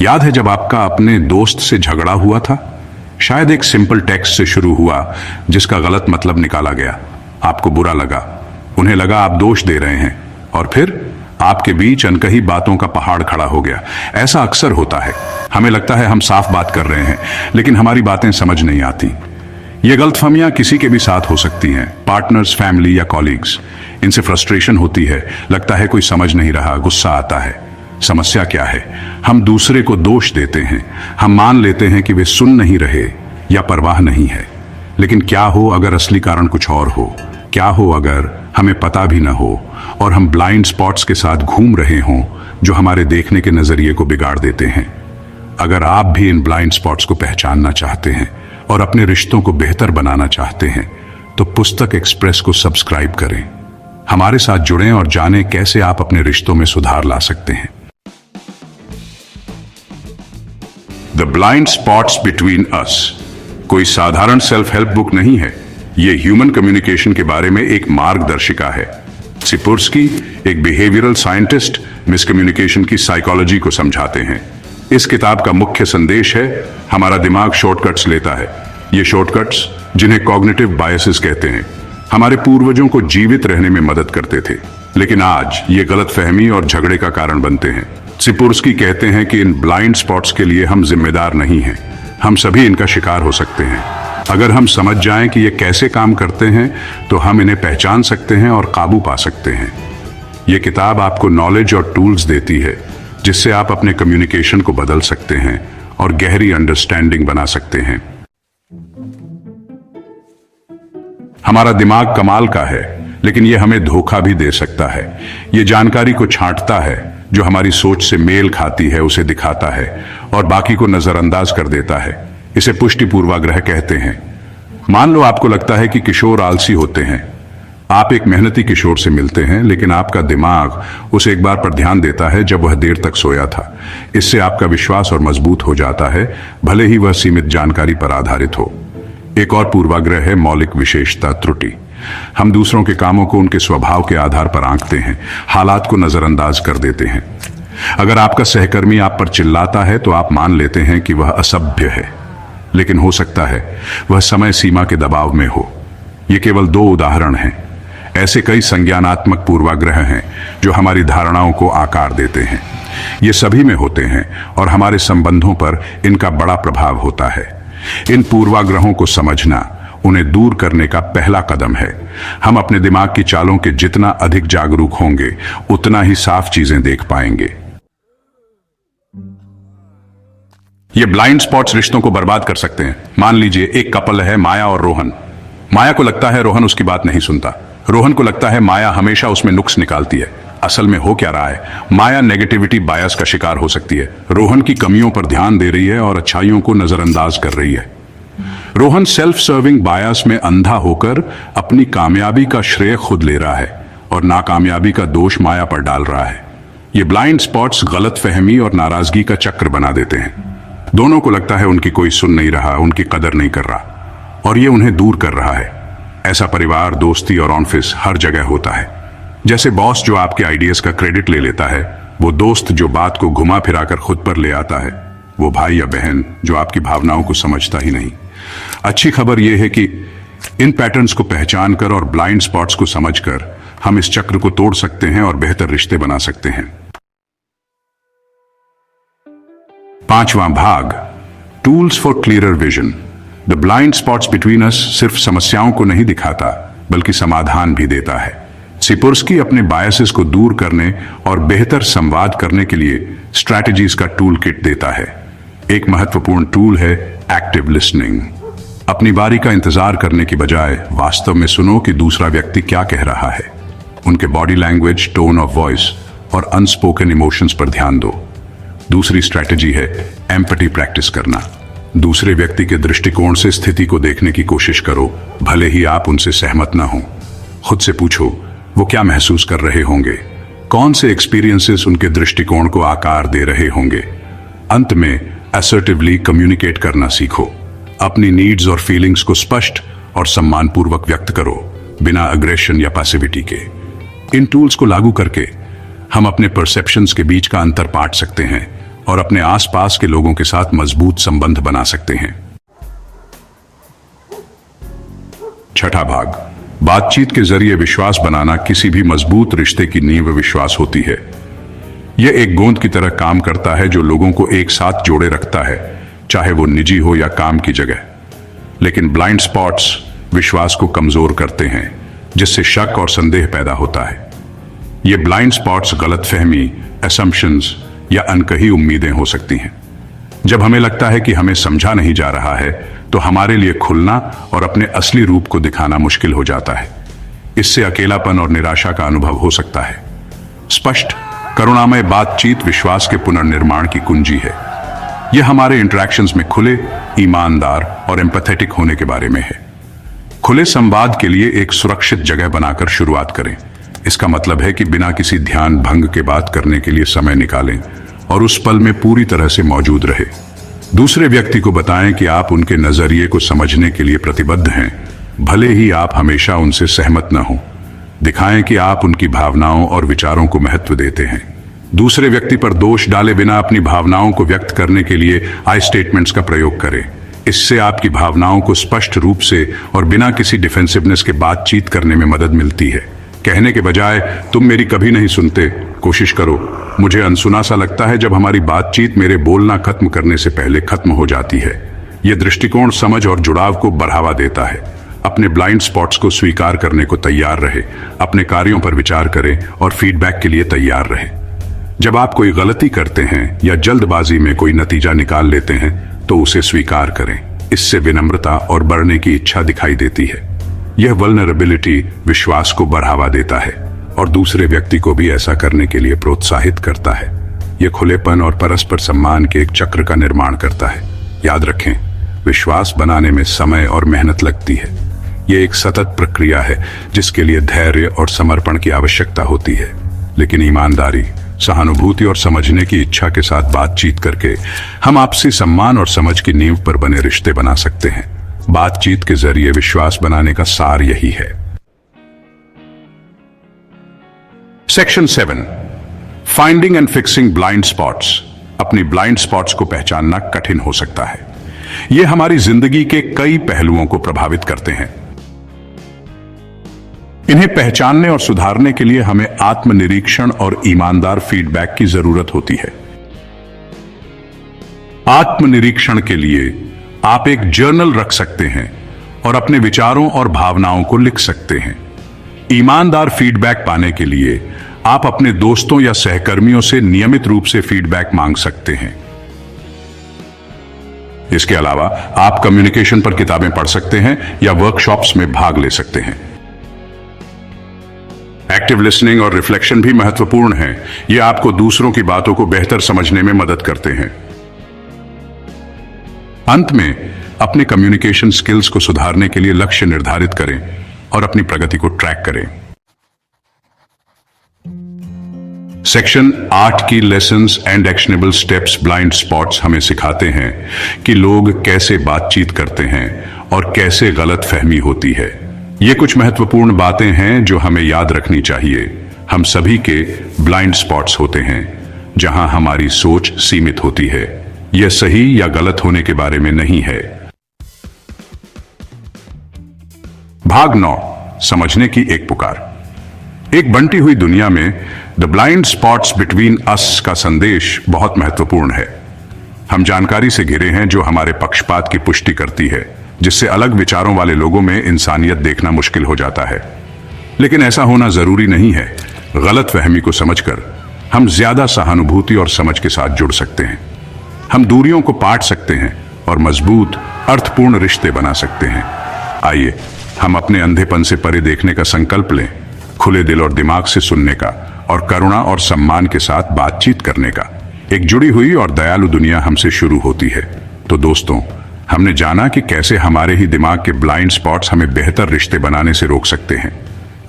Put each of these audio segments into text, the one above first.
याद है जब आपका अपने दोस्त से झगड़ा हुआ था? शायद एक सिंपल टेक्स्ट से शुरू हुआ जिसका गलत मतलब निकाला गया। आपको बुरा लगा, उन्हें लगा आप दोष दे रहे हैं, और फिर आपके बीच अनकही बातों का पहाड़ खड़ा हो गया। ऐसा अक्सर होता है। हमें लगता है हम साफ बात कर रहे हैं, लेकिन हमारी बातें समझ नहीं आती। ये गलतफहमियां किसी के भी साथ हो सकती हैं, पार्टनर्स, फैमिली या कॉलीग्स। इनसे फ्रस्ट्रेशन होती है, लगता है कोई समझ नहीं रहा, गुस्सा आता है। समस्या क्या है? हम दूसरे को दोष देते हैं। हम मान लेते हैं कि वे सुन नहीं रहे या परवाह नहीं है। लेकिन क्या हो अगर असली कारण कुछ और हो? क्या हो अगर हमें पता भी ना हो और हम ब्लाइंड स्पॉट्स के साथ घूम रहे हों जो हमारे देखने के नजरिए को बिगाड़ देते हैं? अगर आप भी इन ब्लाइंड स्पॉट्स को पहचानना चाहते हैं और अपने रिश्तों को बेहतर बनाना चाहते हैं, तो पुस्तक एक्सप्रेस को सब्सक्राइब करें। हमारे साथ जुड़ें और जानें कैसे आप अपने रिश्तों में सुधार ला सकते हैं। The blind spots between us कोई साधारण सेल्फ हेल्प बुक नहीं है। यह ह्यूमन कम्युनिकेशन के बारे में एक मार्गदर्शिका है। सिपुर्स्की, एक बिहेवियरल साइंटिस्ट, मिसकम्युनिकेशन की साइकोलॉजी को समझाते हैं। इस किताब का मुख्य संदेश है, हमारा दिमाग शॉर्टकट्स लेता है। ये शॉर्टकट्स, जिन्हें कॉग्निटिव बायसेस कहते हैं, हमारे पूर्वजों को जीवित रहने में मदद करते थे, लेकिन आज ये गलतफहमी और झगड़े का कारण बनते हैं। सिपुर्स्की कहते हैं कि इन ब्लाइंड स्पॉट्स के लिए हम जिम्मेदार नहीं हैं। हम सभी इनका शिकार हो सकते हैं। अगर हम समझ जाएं कि ये कैसे काम करते हैं, तो हम इन्हें पहचान सकते हैं और काबू पा सकते हैं। ये किताब आपको नॉलेज और टूल्स देती है जिससे आप अपने कम्युनिकेशन को बदल सकते हैं और गहरी अंडरस्टैंडिंग बना सकते हैं। हमारा दिमाग कमाल का है, लेकिन यह हमें धोखा भी दे सकता है। यह जानकारी को छांटता है, जो हमारी सोच से मेल खाती है उसे दिखाता है और बाकी को नजरअंदाज कर देता है। इसे पुष्टि पूर्वाग्रह कहते हैं। मान लो आपको लगता है कि किशोर आलसी होते हैं। आप एक मेहनती किशोर से मिलते हैं, लेकिन आपका दिमाग उस एक बार पर ध्यान देता है जब वह देर तक सोया था। इससे आपका विश्वास और मजबूत हो जाता है, भले ही वह सीमित जानकारी पर आधारित हो। एक और पूर्वाग्रह है मौलिक विशेषता त्रुटि। हम दूसरों के कामों को उनके स्वभाव के आधार पर आंकते हैं, हालात को नजरअंदाज कर देते हैं। अगर आपका सहकर्मी आप पर चिल्लाता है तो आप मान लेते हैं कि वह असभ्य है, लेकिन हो सकता है वह समय सीमा के दबाव में हो। ये केवल 2 उदाहरण हैं। ऐसे कई संज्ञानात्मक पूर्वाग्रह हैं जो हमारी धारणाओं को आकार देते हैं। ये सभी में होते हैं और हमारे संबंधों पर इनका बड़ा प्रभाव होता है। इन पूर्वाग्रहों को समझना, उन्हें दूर करने का पहला कदम है। हम अपने दिमाग की चालों के जितना अधिक जागरूक होंगे, उतना ही साफ चीजें देख पाएंगे। ये ब्लाइंड स्पॉट्स रिश्तों को बर्बाद कर सकते हैं। मान लीजिए एक कपल है, माया और रोहन। माया को लगता है रोहन उसकी बात नहीं सुनता। रोहन को लगता है माया हमेशा उसमें नुक्स निकालती है। असल में हो क्या रहा है? माया नेगेटिविटी बायस का शिकार हो सकती है। रोहन की कमियों पर ध्यान दे रही है और अच्छाइयों को नजरअंदाज कर रही है। रोहन सेल्फ सर्विंग बायस में अंधा होकर अपनी कामयाबी का श्रेय खुद ले रहा है और नाकामयाबी का दोष माया पर डाल रहा है। ये ब्लाइंड स्पॉट्स गलतफहमी और नाराजगी का चक्र बना देते हैं। दोनों को लगता है उनकी कोई सुन नहीं रहा, उनकी कदर नहीं कर रहा, और ये उन्हें दूर कर रहा है। ऐसा परिवार, दोस्ती और ऑफिस हर जगह होता है। जैसे बॉस जो आपके आइडियाज का क्रेडिट ले लेता है, वो दोस्त जो बात को घुमा फिराकर खुद पर ले आता है, वो भाई या बहन जो आपकी भावनाओं को समझता ही नहीं। अच्छी खबर यह है कि इन पैटर्न्स को पहचान कर और ब्लाइंड स्पॉट्स को समझकर हम इस चक्र को तोड़ सकते हैं और बेहतर रिश्ते बना सकते हैं। 5वां भाग, tools for clearer vision. The blind spots between us सिर्फ समस्याओं को नहीं दिखाता, बल्कि समाधान भी देता है। सिपुर्स्की अपने बायसेस को दूर करने और बेहतर संवाद करने के लिए स्ट्रैटेजीज का टूल किट देता है। एक महत्वपूर्ण टूल है एक्टिव लिसनिंग। अपनी बारी का इंतजार करने की बजाय वास्तव में सुनो कि दूसरा व्यक्ति क्या कह रहा है। उनके body language, tone of voice और अनस्पोकन इमोशंस पर ध्यान दो। दूसरी स्ट्रैटेजी है एम्पैथी प्रैक्टिस करना। दूसरे व्यक्ति के दृष्टिकोण से स्थिति को देखने की कोशिश करो, भले ही आप उनसे सहमत ना हो। खुद से पूछो, वो क्या महसूस कर रहे होंगे? कौन से एक्सपीरियंसेस उनके दृष्टिकोण को आकार दे रहे होंगे? अंत में असर्टिवली कम्युनिकेट करना सीखो। अपनी नीड्स और फीलिंग्स को स्पष्ट और सम्मानपूर्वक व्यक्त करो, बिना अग्रेशन या पैसिविटी के। इन टूल्स को लागू करके हम अपने परसेप्शंस के बीच का अंतर पाट सकते हैं और अपने आसपास के लोगों के साथ मजबूत संबंध बना सकते हैं। छठा भाग, बातचीत के जरिए विश्वास बनाना किसी भी मजबूत रिश्ते की नींव विश्वास होती है। यह एक गोंद की तरह काम करता है जो लोगों को एक साथ जोड़े रखता है, चाहे वो निजी हो या काम की जगह। लेकिन ब्लाइंड स्पॉट्स विश्वास को कमजोर करते हैं, जिससे शक और संदेह पैदा होता है। ये ब्लाइंड स्पॉट्स गलतफहमी, असम्पशंस या अनकही उम्मीदें हो सकती हैं। जब हमें लगता है कि हमें समझा नहीं जा रहा है, तो हमारे लिए खुलना और अपने असली रूप को दिखाना मुश्किल हो जाता है। इससे अकेलापन और निराशा का अनुभव हो सकता है। स्पष्ट, करुणामय बातचीत विश्वास के पुनर्निर्माण की कुंजी है। यह हमारे इंटरैक्शंस में खुले, ईमानदार और एम्पैथेटिक होने के बारे में है। खुले संवाद के लिए एक सुरक्षित जगह बनाकर शुरुआत करें। इसका मतलब है कि बिना किसी ध्यान भंग के बात करने के लिए समय निकालें और उस पल में पूरी तरह से मौजूद रहे। दूसरे व्यक्ति को बताएं कि आप उनके नजरिए को समझने के लिए प्रतिबद्ध हैं, भले ही आप हमेशा उनसे सहमत न हों। दिखाएं कि आप उनकी भावनाओं और विचारों को महत्व देते हैं। दूसरे व्यक्ति पर दोष डाले बिना अपनी भावनाओं को व्यक्त करने के लिए आई स्टेटमेंट्स का प्रयोग करें। इससे आपकी भावनाओं को स्पष्ट रूप से और बिना किसी डिफेंसिवनेस के बातचीत करने में मदद मिलती है। कहने के बजाय तुम मेरी कभी नहीं सुनते, कोशिश करो, मुझे अनसुना सा लगता है जब हमारी बातचीत मेरे बोलना खत्म करने से पहले खत्म हो जाती है। यह दृष्टिकोण समझ और जुड़ाव को बढ़ावा देता है। अपने ब्लाइंड स्पॉट्स को स्वीकार करने को तैयार रहे, अपने कार्यों पर विचार करें और फीडबैक के लिए तैयार रहें। जब आप कोई गलती करते हैं या जल्दबाजी में कोई नतीजा निकाल लेते हैं, तो उसे स्वीकार करें। इससे विनम्रता और बढ़ने की इच्छा दिखाई देती है। यह वल्नरेबिलिटी विश्वास को बढ़ावा देता है और दूसरे व्यक्ति को भी ऐसा करने के लिए प्रोत्साहित करता है। यह खुलेपन और परस्पर सम्मान के एक चक्र का निर्माण करता है। याद रखें, विश्वास बनाने में समय और मेहनत लगती है। यह एक सतत प्रक्रिया है जिसके लिए धैर्य और समर्पण की आवश्यकता होती है। लेकिन ईमानदारी, सहानुभूति और समझने की इच्छा के साथ बातचीत करके हम आपसी सम्मान और समझ की नींव पर बने रिश्ते बना सकते हैं। बातचीत के जरिए विश्वास बनाने का सार यही है। Section 7, finding and fixing blind spots. अपनी ब्लाइंड स्पॉट्स को पहचानना कठिन हो सकता है। यह हमारी जिंदगी के कई पहलुओं को प्रभावित करते हैं। इन्हें पहचानने और सुधारने के लिए हमें आत्मनिरीक्षण और ईमानदार फीडबैक की जरूरत होती है। आत्मनिरीक्षण के लिए आप एक जर्नल रख सकते हैं और अपने विचारों और भावनाओं को लिख सकते हैं। ईमानदार फीडबैक पाने के लिए आप अपने दोस्तों या सहकर्मियों से नियमित रूप से फीडबैक मांग सकते हैं। इसके अलावा आप कम्युनिकेशन पर किताबें पढ़ सकते हैं या वर्कशॉप्स में भाग ले सकते हैं। एक्टिव लिसनिंग और रिफ्लेक्शन भी महत्वपूर्ण है। यह आपको दूसरों की बातों को बेहतर समझने में मदद करते हैं। अंत में, अपने कम्युनिकेशन स्किल्स को सुधारने के लिए लक्ष्य निर्धारित करें और अपनी प्रगति को ट्रैक करें। सेक्शन 8 की lessons and actionable steps blind spots हमें सिखाते हैं कि लोग कैसे बातचीत करते हैं और कैसे गलतफहमी होती है। ये कुछ महत्वपूर्ण बातें हैं जो हमें याद रखनी चाहिए। हम सभी के ब्लाइंड स्पॉट्स होते हैं जहां हमारी सोच सीमित होती है। यह सही या गलत होने के बारे में नहीं है। भाग 9, समझने की एक पुकार। एक बंटी हुई दुनिया में the blind spots between us का संदेश बहुत महत्वपूर्ण है। हम जानकारी से घिरे हैं जो हमारे पक्षपात की पुष्टि करती है, जिससे अलग विचारों वाले लोगों में इंसानियत देखना मुश्किल हो जाता है। लेकिन ऐसा होना जरूरी नहीं है। गलतफहमी को समझकर हम ज्यादा सहानुभूति और समझ के साथ जुड़ सकते हैं। हम दूरियों को पाट सकते हैं और मजबूत, अर्थपूर्ण रिश्ते बना सकते हैं। आइए हम अपने अंधेपन से परे देखने का संकल्प लें, खुले दिल और दिमाग से सुनने का और करुणा और सम्मान के साथ बातचीत करने का। एक जुड़ी हुई और दयालु दुनिया हमसे शुरू होती है। तो दोस्तों, हमने जाना कि कैसे हमारे ही दिमाग के ब्लाइंड स्पॉट्स हमें बेहतर रिश्ते बनाने से रोक सकते हैं।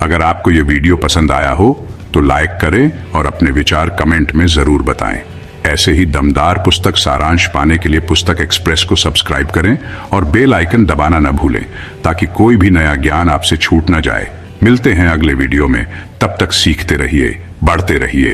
अगर आपको यह वीडियो पसंद आया हो तो लाइक करें और अपने विचार कमेंट में जरूर बताएं। ऐसे ही दमदार पुस्तक सारांश पाने के लिए पुस्तक एक्सप्रेस को सब्सक्राइब करें और बेल आइकन दबाना न भूलें, ताकि कोई भी नया ज्ञान आपसे छूट न जाए। मिलते हैं अगले वीडियो में। तब तक सीखते रहिए, बढ़ते रहिए।